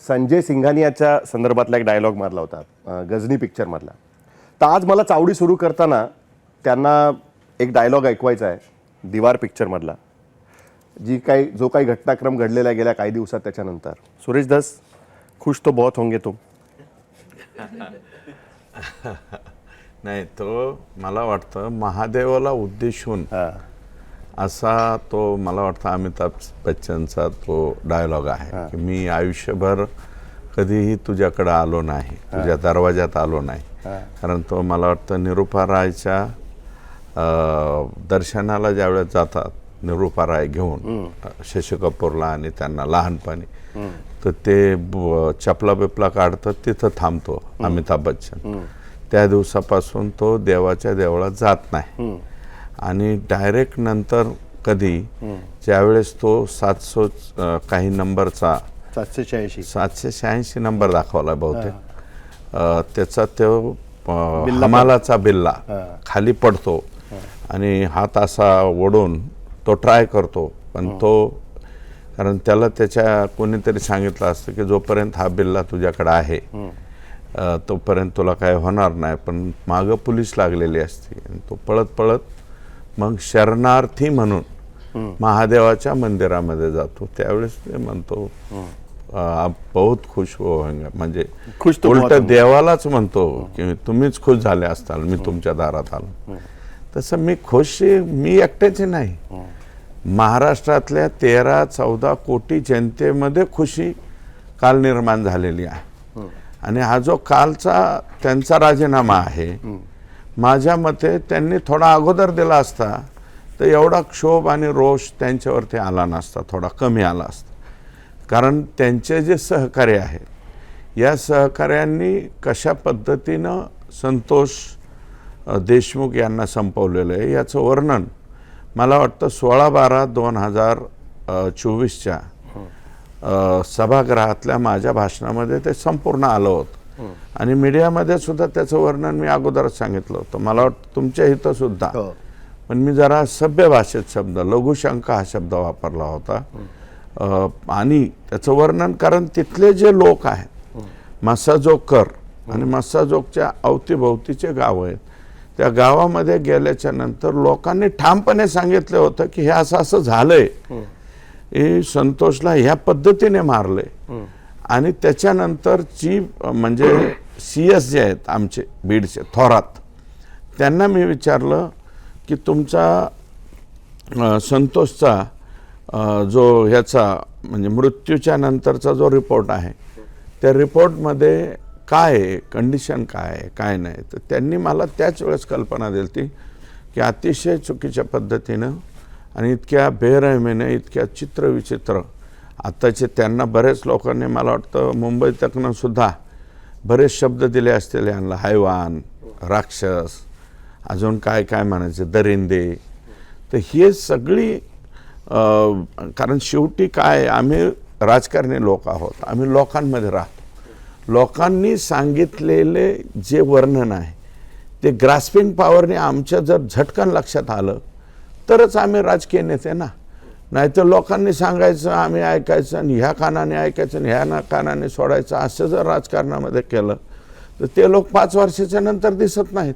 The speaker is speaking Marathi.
संजय सिंघानियाच्या संदर्भातला एक डायलॉग मारला होता गजनी पिक्चरमधला. तर आज मला चावडी सुरू करताना त्यांना एक डायलॉग ऐकवायचा आहे दीवार पिक्चरमधला, जो काही घटनाक्रम घडलेला गेल्या काही दिवसात त्याच्यानंतर. सुरेश दस, खुश तो बहुत होंगे तुम. नाही, तो मला वाटतं महादेवाला उद्देशून असा तो मला वाटतं अमिताभ बच्चनचा तो डायलॉग आहे की मी आयुष्यभर कधीही तुझ्याकडे आलो नाही, तुझ्या दरवाजात आलो नाही. कारण तो मला वाटतं निरूपा रायच्या दर्शनाला ज्यावेळेस जातात निरूपा राय घेऊन शशी कपूरला आणि त्यांना लहानपणी, तर ते चपला बिपला काढतात तिथं थांबतो अमिताभ बच्चन. त्या दिवसापासून तो देवाच्या देवळात जात नाही आणि डायरेक्ट नंतर कधी ज्यावेळेस तो 700 काही नंबरचा 786 नंबर दाखवला बहुतेक, त्याचा तो हमालाचा बिल्ला खाली पडतो आणि हात असा ओढून तो ट्राय करतो, पण तो कारण त्याला त्याच्या कोणीतरी सांगितलं असतं की जोपर्यंत हा बिल्ला तुझ्याकडे आहे तोपर्यंत तुला काय होणार नाही, पण मागं पोलीस लागलेली असते आणि तो पळत पळत मग शरणार्थी म्हणून महादेवाच्या मंदिरामध्ये जातो. त्यावेळेस ते म्हणतो बहुत खुश होंगे, म्हणजे उलट देवालाच म्हणतो की तुम्हीच खुश झाले असताल मी तुमच्या दारात आलो. तसं मी खुश, मी एकट्याचे नाही, महाराष्ट्रातल्या 13-14 कोटी जनतेमध्ये खुशी काल निर्माण झालेली आहे. आणि हा जो कालचा त्यांचा राजीनामा आहे, माझ्या मते त्यांनी थोडा अगोदर दिला असता तर एवढा क्षोभ आणि रोष त्यांच्यावरती आला नसता, थोडा कमी आला असता. कारण त्यांचे जे सहकारी आहे या सहकाऱ्यांनी कशा पद्धतीनं संतोष देशमुख यांना संपवलेलं आहे याचं वर्णन मला वाटतं 16/12/2024च्या सभागृहातल्या माझ्या भाषणामध्ये ते संपूर्ण आलं होतं आणि मीडियामध्ये सुद्धा त्याचं वर्णन मी अगोदरच सांगितलं होतं. मला वाटतं तुमच्या इथं सुद्धा, पण मी जरा सभ्य भाषेत शब्द लघुशंका हा शब्द वापरला होता. आणि त्याचं वर्णन कारण तिथले जे लोक आहेत मस्साजोगकर आणि मस्साजोगच्या अवतीभोवतीचे गाव आहेत, त्या गावामध्ये गेल्याच्या नंतर लोकांनी ठामपणे सांगितलं होतं की हे असं असं झालंय, हे संतोषला ह्या पद्धतीने मारले. आणि त्याच्यानंतरची म्हणजे CS जे आहेत आमचे बीडचे थोरात, त्यांना मी विचारलं की तुमचा संतोषचा जो ह्याचा म्हणजे मृत्यूच्या नंतरचा जो रिपोर्ट आहे त्या रिपोर्टमध्ये काय आहे, कंडिशन काय आहे, काय नाही. तर त्यांनी मला त्याच वेळेस कल्पना दिली होती की अतिशय चुकीच्या पद्धतीनं आणि इतक्या बेरहमीने, इतक्या चित्रविचित्र आत्ताचे त्यांना बरेच लोकांनी मला वाटतं मुंबई तकनं सुद्धा बरेच शब्द दिले असतील यांना, हैवान, राक्षस, अजून काय काय म्हणायचं, दरिंदे. तर हे सगळी कारण शेवटी काय, आम्ही राजकारणी लोक आहोत, आम्ही लोकांमध्ये राहतो. लोकांनी सांगितलेले जे वर्णन आहे ते ग्रास्पिंग पॉवरने आमच्या जर झटकन लक्षात आलं तरच आम्ही राजकीय नेते ना. नाहीतर लोकांनी सांगायचं आम्ही ऐकायचं आणि ह्या कानाने ऐकायचं आणि ह्या कानाने सोडायचं, असं जर राजकारणामध्ये केलं तर ते लोक 5 वर्षाच्या नंतर दिसत नाहीत.